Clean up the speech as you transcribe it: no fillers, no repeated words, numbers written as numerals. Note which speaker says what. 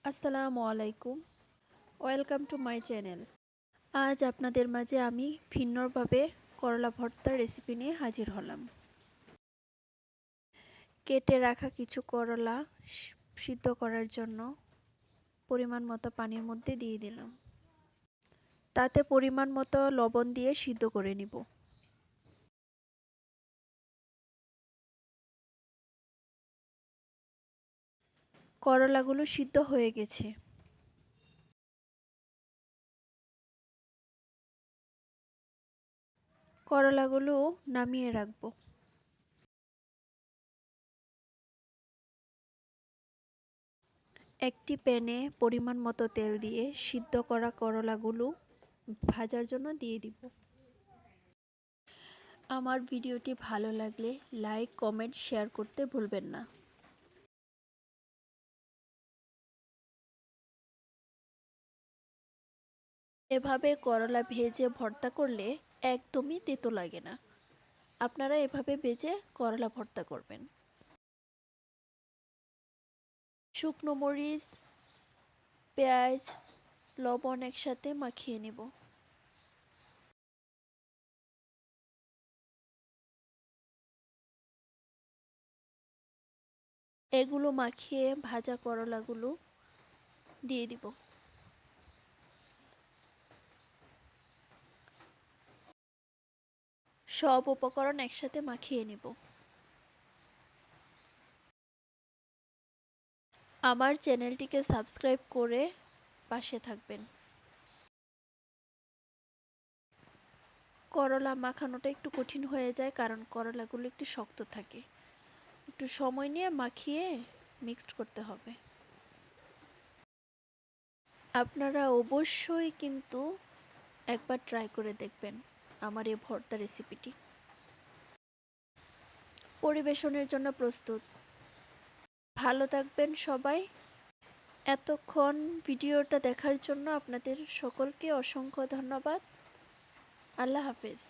Speaker 1: আসসালামু আলাইকুম। Welcome to my channel. আজ আপনাদের মাঝে আমি ভিন্নভাবে করলা ভর্তার রেসিপি নিয়ে হাজির হলাম। কেটে রাখা কিছু করলা সিদ্ধ করার জন্য পরিমাণ মতো পানির মধ্যে দিয়ে দিলাম। তাতে পরিমাণ মতো লবণ দিয়ে সিদ্ধ করে নিব। করলাগুলো সিদ্ধ হয়ে গেছে। করলাগুলো নামিয়ে রাখবো। একটি প্যানে পরিমাণ মতো তেল দিয়ে সিদ্ধ করা করলাগুলো ভাজার জন্য দিয়ে দিব। আমার ভিডিওটি ভালো লাগলে লাইক, কমেন্ট, শেয়ার করতে ভুলবেন না। এভাবে করলা ভেজে ভর্তা করলে একদমই তেতো লাগে না। আপনারা এভাবে ভেজে করলা ভর্তা করবেন। শুকনো মরিচ, পেঁয়াজ, লবণ একসাথে মাখিয়ে নেব। এগুলো মাখিয়ে ভাজা করলাগুলো দিয়ে দিব। সব উপকরণ একসাথে মাখিয়ে নিব। আমার চ্যানেলটিকে সাবস্ক্রাইব করে পাশে থাকবেন। করলা মাখানোটা একটু কঠিন হয়ে যায় কারণ করলাগুলো একটু শক্ত থাকে। একটু সময় নিয়ে মাখিয়ে মিক্সড করতে হবে। আপনারা অবশ্যই কিন্তু একবার ট্রাই করে দেখবেন আমার এই ভর্তা রেসিপিটি। পরিবেশনের জন্য প্রস্তুত। ভালো থাকবেন সবাই। এতক্ষণ ভিডিওটা দেখার জন্য আপনাদের সকলকে অসংখ্য ধন্যবাদ। আল্লাহ হাফেজ।